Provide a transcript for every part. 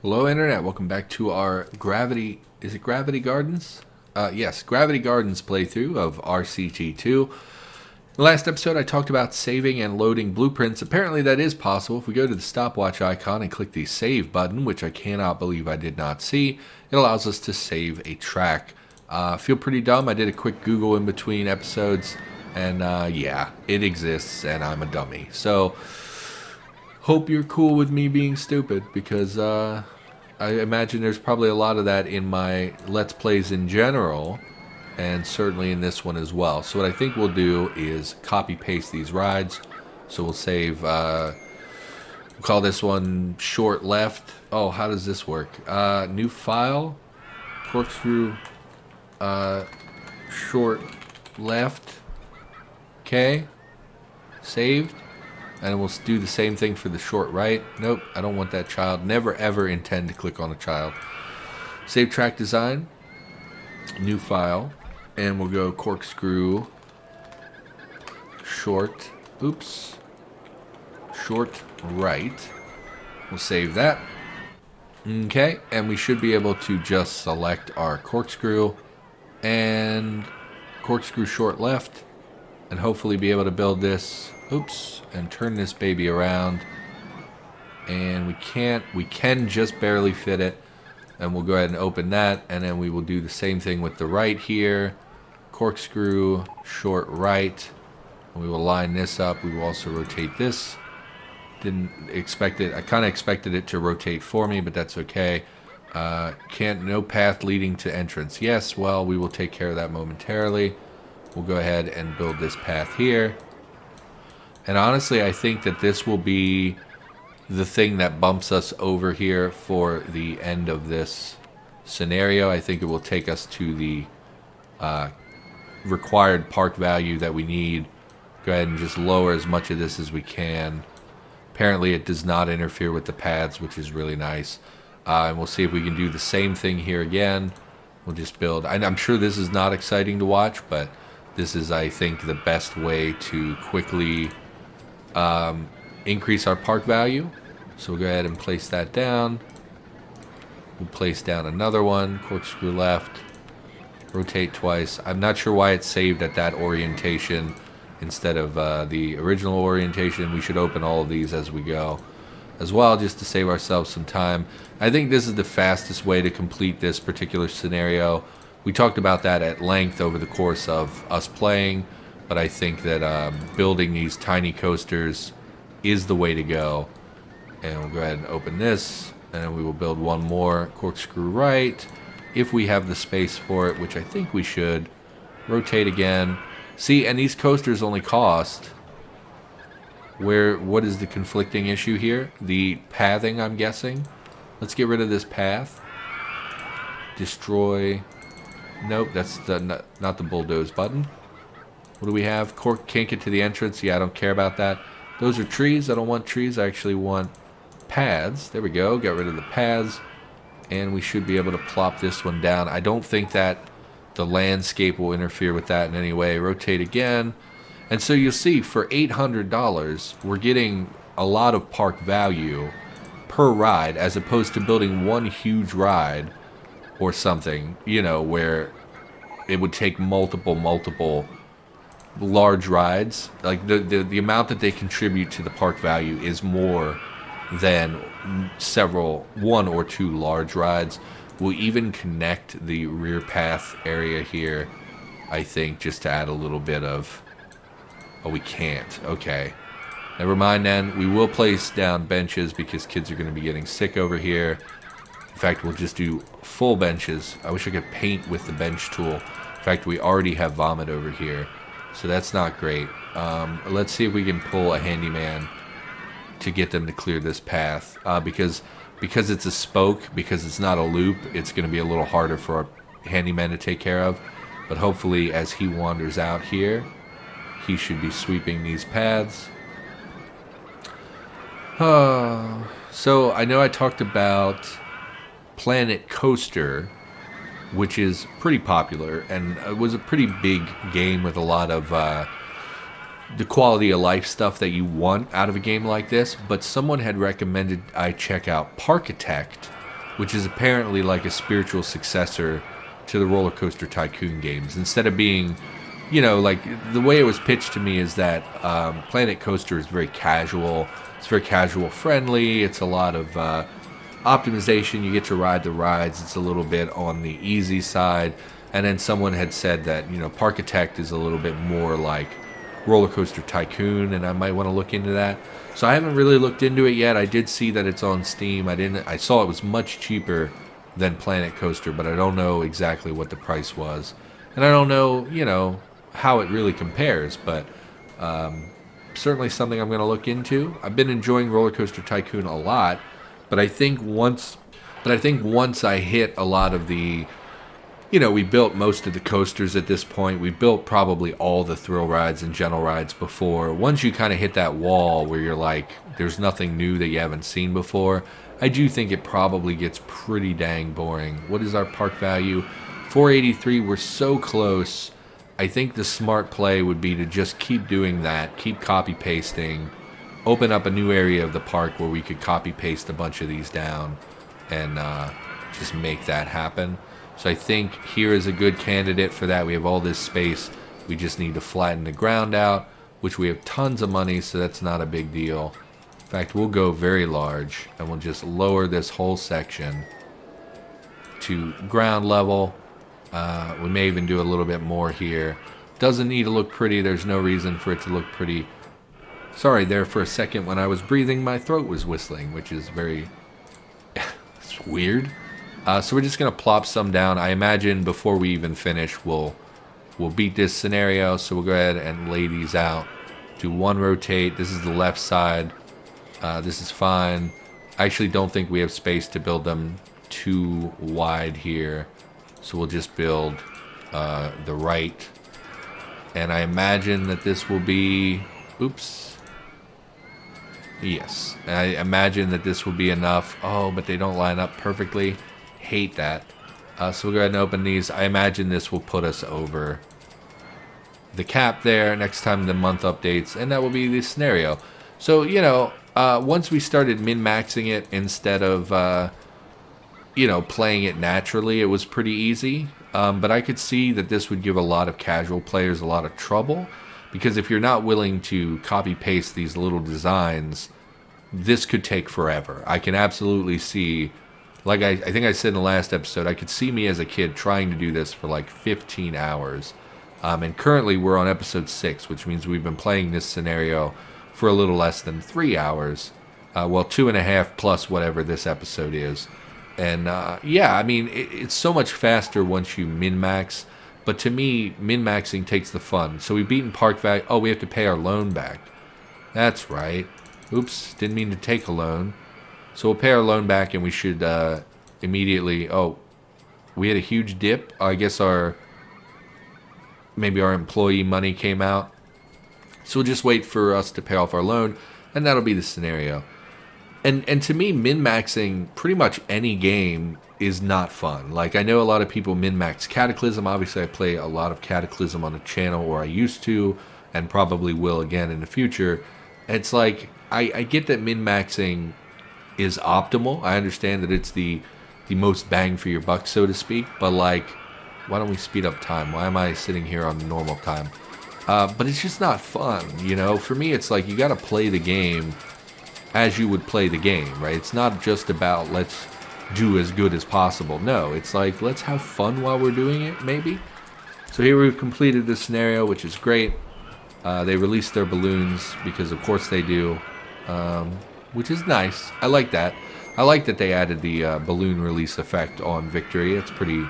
Hello, Internet. Welcome back to our Gravity. Is it Gravity Gardens? Yes, Gravity Gardens playthrough of RCT2. In the last episode, I talked about saving and loading blueprints. Apparently, that is possible. If we go to the stopwatch icon and click the save button, which I cannot believe I did not see, it allows us to save a track. I feel pretty dumb. I did a quick Google in between episodes, and yeah, it exists, and I'm a dummy. So, hope you're cool with me being stupid, because I imagine there's probably a lot of that in my Let's Plays in general, and certainly in this one as well. So what I think we'll do is copy paste these rides. So we'll save, we'll call this one short left. Oh, how does this work? New file, corkscrew, short left. Okay, saved. And we'll do the same thing for the short right. Nope, I don't want that child. Never ever intend to click on a child. Save track design. New file. And we'll go corkscrew. Short. Oops. Short right. We'll save that. Okay, and we should be able to just select our corkscrew. And corkscrew short left. And hopefully be able to build this. Oops, and turn this baby around. And we can just barely fit it. And we'll go ahead and open that, and then we will do the same thing with the right here. Corkscrew, short right. And we will line this up. We will also rotate this. Didn't expect it. I kind of expected it to rotate for me, but that's okay. No path leading to entrance. Yes, well, we will take care of that momentarily. We'll go ahead and build this path here. And honestly, I think that this will be the thing that bumps us over here for the end of this scenario. I think it will take us to the required park value that we need. Go ahead and just lower as much of this as we can. Apparently, it does not interfere with the pads, which is really nice. And we'll see if we can do the same thing here again. We'll just build. I'm sure this is not exciting to watch, but this is, I think, the best way to quickly increase our park value. So we'll go ahead and place that down. We'll place down another one. Corkscrew left. Rotate twice. I'm not sure why it's saved at that orientation instead of the original orientation. We should open all of these as we go as well, just to save ourselves some time. I think this is the fastest way to complete this particular scenario. We talked about that at length over the course of us playing, but I think that building these tiny coasters is the way to go. And we'll go ahead and open this, and then we will build one more. Corkscrew right, if we have the space for it, which I think we should. Rotate again. See, and these coasters only cost... What is the conflicting issue here? The pathing, I'm guessing. Let's get rid of this path. Destroy... Nope, that's not the bulldoze button. What do we have? Can't get to the entrance. Yeah, I don't care about that. Those are trees. I don't want trees. I actually want paths. There we go. Got rid of the paths. And we should be able to plop this one down. I don't think that the landscape will interfere with that in any way. Rotate again. And so you'll see, for $800, we're getting a lot of park value per ride, as opposed to building one huge ride or something, you know, where it would take multiple large rides. Like the amount that they contribute to the park value is more than one or two large rides. We'll even connect the rear path area here, I think, just to add a little bit of... Oh, we can't. Okay. Never mind then. We will place down benches because kids are going to be getting sick over here. In fact, we'll just do full benches. I wish I could paint with the bench tool. In fact, we already have vomit over here, so that's not great. Let's see if we can pull a handyman to get them to clear this path. Because it's a spoke, because it's not a loop, it's going to be a little harder for our handyman to take care of. But hopefully, as he wanders out here, he should be sweeping these paths. So I know I talked about Planet Coaster, which is pretty popular, and it was a pretty big game with a lot of the quality of life stuff that you want out of a game like this, but someone had recommended I check out Parkitect, which is apparently like a spiritual successor to the RollerCoaster Tycoon games. Instead of being, like the way it was pitched to me is that Planet Coaster is very casual. It's very casual friendly. It's a lot of optimization. You get to ride the rides. It's a little bit on the easy side. And then someone had said that, Parkitect is a little bit more like RollerCoaster Tycoon, and I might want to look into that. So I haven't really looked into it yet. I did see that it's on Steam. I saw it was much cheaper than Planet Coaster, but I don't know exactly what the price was. And I don't know, how it really compares, but certainly something I'm going to look into. I've been enjoying RollerCoaster Tycoon a lot, but I think once I hit a lot of the, we built most of the coasters at this point. We built probably all the thrill rides and gentle rides before. Once you kind of hit that wall where you're like, there's nothing new that you haven't seen before, I do think it probably gets pretty dang boring. What is our park value? 483. We're so close. I think the smart play would be to just keep doing that, keep copy pasting, open up a new area of the park where we could copy paste a bunch of these down and just make that happen. So I think here is a good candidate for that. We have all this space. We just need to flatten the ground out, which we have tons of money, so that's not a big deal. In fact, we'll go very large, and we'll just lower this whole section to ground level. We may even do a little bit more here. Doesn't need to look pretty. There's no reason for it to look pretty. Sorry, there for a second when I was breathing, my throat was whistling, which is very it's weird. So we're just going to plop some down. I imagine before we even finish, we'll beat this scenario. So we'll go ahead and lay these out. Do one rotate. This is the left side. This is fine. I actually don't think we have space to build them too wide here. So we'll just build the right. And I imagine that this will be... Oops. Yes. I imagine that this will be enough. Oh, but they don't line up perfectly. Hate that. So we'll go ahead and open these. I imagine this will put us over the cap there next time the month updates, and that will be the scenario. So, once we started min-maxing it instead of, playing it naturally, it was pretty easy. But I could see that this would give a lot of casual players a lot of trouble, because if you're not willing to copy-paste these little designs, this could take forever. I can absolutely see... Like I think I said in the last episode, I could see me as a kid trying to do this for like 15 hours. And currently we're on episode 6, which means we've been playing this scenario for a little less than 3 hours. 2.5 plus whatever this episode is. And it's so much faster once you min-max. But to me, min-maxing takes the fun. So we've beaten park value. Oh, we have to pay our loan back. That's right. Oops, didn't mean to take a loan. So we'll pay our loan back, and we should immediately... Oh, we had a huge dip. I guess maybe our employee money came out. So we'll just wait for us to pay off our loan, and that'll be the scenario. And to me, min-maxing pretty much any game is not fun. Like, I know a lot of people min-max Cataclysm. Obviously, I play a lot of Cataclysm on the channel, or I used to, and probably will again in the future. It's like, I get that min-maxing is optimal. I understand that it's the most bang for your buck, so to speak. But like, why don't we speed up time? Why am I sitting here on normal time? But it's just not fun, For me, it's like you got to play the game as you would play the game, right? It's not just about let's do as good as possible. No, it's like let's have fun while we're doing it, maybe. So here we've completed this scenario, which is great. They released their balloons because of course they do. Which is nice. I like that. I like that they added the balloon release effect on Victory. It's pretty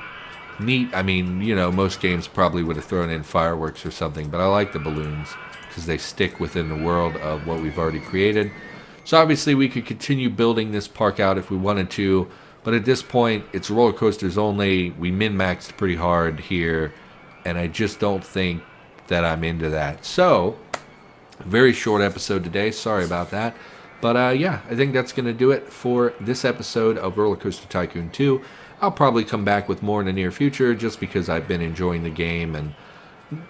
neat. I mean, most games probably would have thrown in fireworks or something, but I like the balloons because they stick within the world of what we've already created. So obviously we could continue building this park out if we wanted to, but at this point, it's roller coasters only. We min-maxed pretty hard here, and I just don't think that I'm into that. So, very short episode today. Sorry about that. But I think that's going to do it for this episode of RollerCoaster Tycoon 2. I'll probably come back with more in the near future just because I've been enjoying the game. And,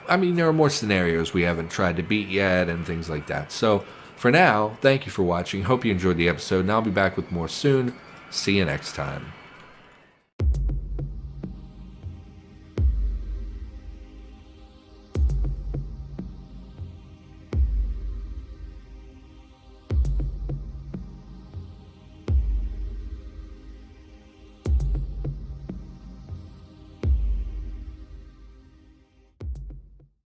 I mean, there are more scenarios we haven't tried to beat yet and things like that. So, for now, thank you for watching. Hope you enjoyed the episode, and I'll be back with more soon. See you next time.